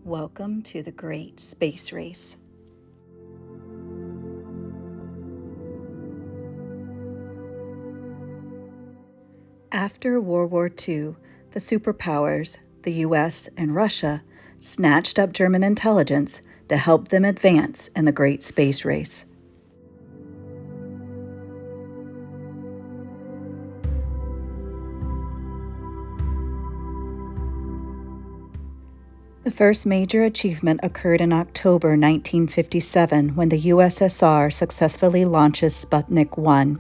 Welcome to the Great Space Race. After World War II, the superpowers, the US and Russia, snatched up German intelligence to help them advance in the Great Space Race. The first major achievement occurred in October 1957 when the USSR successfully launches Sputnik 1.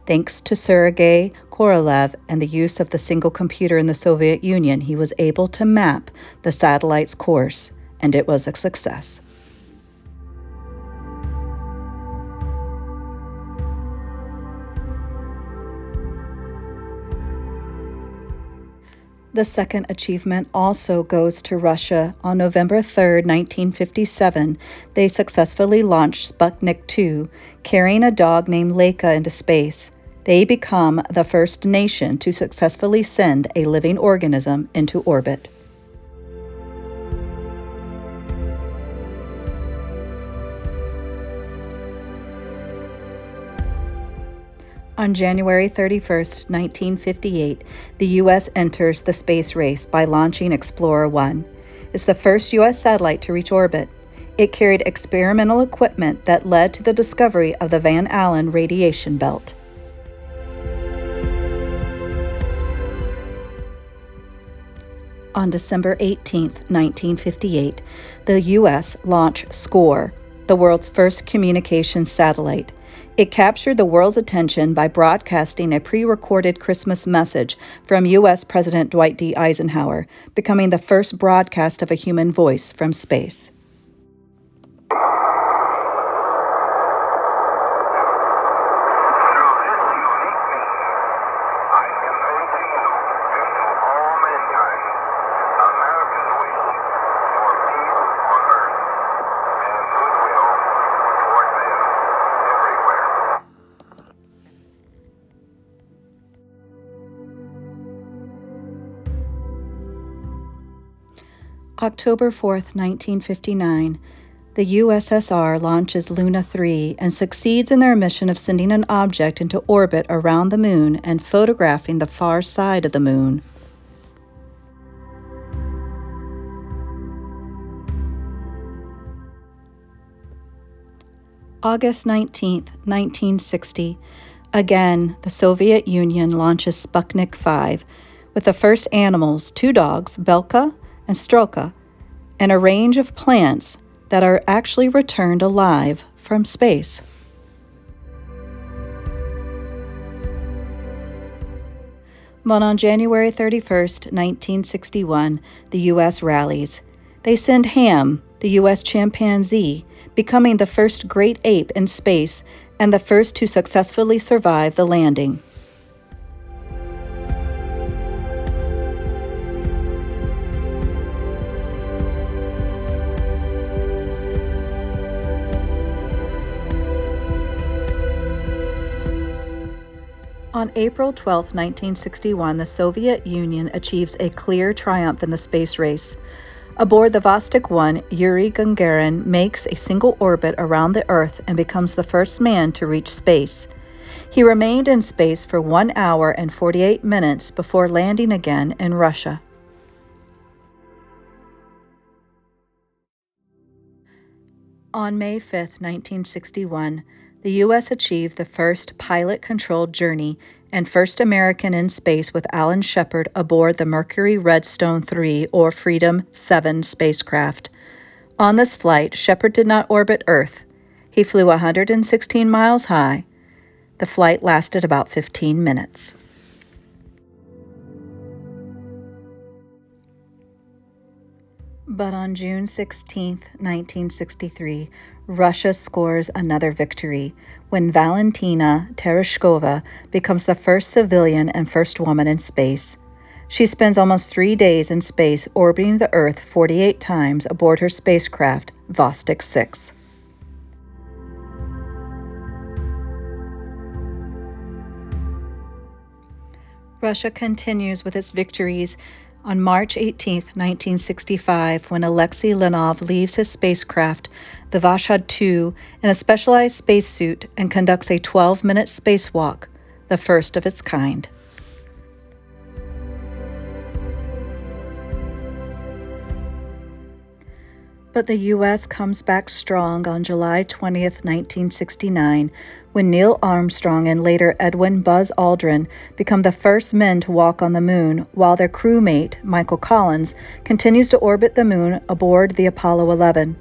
Thanks to Sergei Korolev and the use of the single computer in the Soviet Union, he was able to map the satellite's course, and it was a success. The second achievement also goes to Russia. On November 3, 1957, they successfully launched Sputnik 2, carrying a dog named Laika into space. They become the first nation to successfully send a living organism into orbit. On January 31, 1958, the U.S. enters the space race by launching Explorer 1. It's the first U.S. satellite to reach orbit. It carried experimental equipment that led to the discovery of the Van Allen radiation belt. On December 18, 1958, the U.S. launched SCORE, the world's first communications satellite. It captured the world's attention by broadcasting a pre-recorded Christmas message from U.S. President Dwight D. Eisenhower, becoming the first broadcast of a human voice from space. October 4, 1959, the USSR launches Luna 3 and succeeds in their mission of sending an object into orbit around the moon and photographing the far side of the moon. August 19, 1960, again, the Soviet Union launches Sputnik 5 with the first animals, 2 dogs, Belka and Stroka, and a range of plants that are actually returned alive from space. But on January 31st, 1961, the U.S. rallies. They send Ham, the U.S. chimpanzee, becoming the first great ape in space and the first to successfully survive the landing. On April 12, 1961, the Soviet Union achieves a clear triumph in the space race. Aboard the Vostok 1, Yuri Gagarin makes a single orbit around the Earth and becomes the first man to reach space. He remained in space for 1 hour and 48 minutes before landing again in Russia. On May 5, 1961, the U.S. achieved the first pilot-controlled journey and first American in space with Alan Shepard aboard the Mercury Redstone 3 or Freedom 7 spacecraft. On this flight, Shepard did not orbit Earth. He flew 116 miles high. The flight lasted about 15 minutes. But on June 16, 1963, Russia scores another victory when Valentina Tereshkova becomes the first civilian and first woman in space. She spends almost 3 days in space orbiting the Earth 48 times aboard her spacecraft, Vostok 6. Russia continues with its victories On March 18, 1965, when Alexei Leonov leaves his spacecraft, the Vashad 2, in a specialized spacesuit and conducts a 12-minute spacewalk, the first of its kind. But the U.S. comes back strong on July 20, 1969, when Neil Armstrong and later Edwin Buzz Aldrin become the first men to walk on the moon, while their crewmate, Michael Collins, continues to orbit the moon aboard the Apollo 11.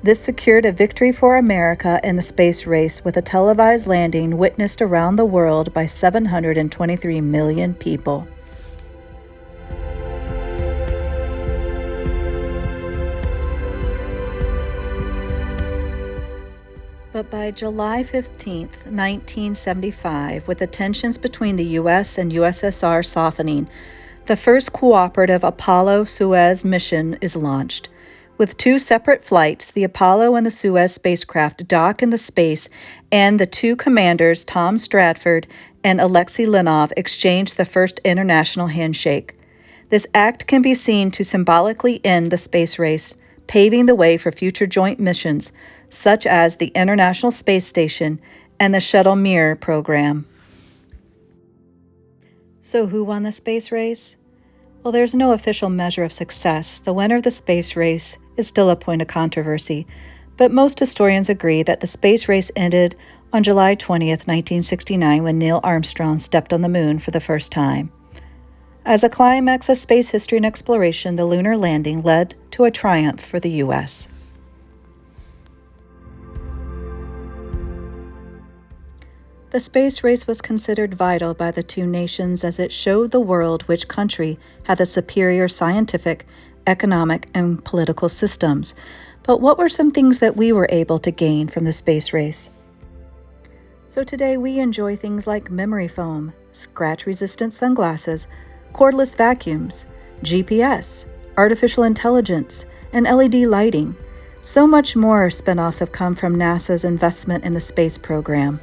This secured a victory for America in the space race, with a televised landing witnessed around the world by 723 million people. But by July 15, 1975, with the tensions between the U.S. and USSR softening, the first cooperative Apollo-Soyuz mission is launched. With two separate flights, the Apollo and the Soyuz spacecraft dock in the space, and the two commanders, Tom Stratford and Alexei Leonov, exchange the first international handshake. This act can be seen to symbolically end the space race, paving the way for future joint missions, such as the International Space Station and the Shuttle Mir program. So who won the space race? Well, there's no official measure of success. The winner of the space race is still a point of controversy, but most historians agree that the space race ended on July 20th, 1969, when Neil Armstrong stepped on the moon for the first time. As a climax of space history and exploration, the lunar landing led to a triumph for the U.S. The space race was considered vital by the two nations, as it showed the world which country had the superior scientific, economic, and political systems. But what were some things that we were able to gain from the space race? So today we enjoy things like memory foam, scratch-resistant sunglasses, cordless vacuums, GPS, artificial intelligence, and LED lighting. So much more spin-offs have come from NASA's investment in the space program.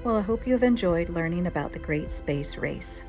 Well, I hope you have enjoyed learning about the Great Space Race.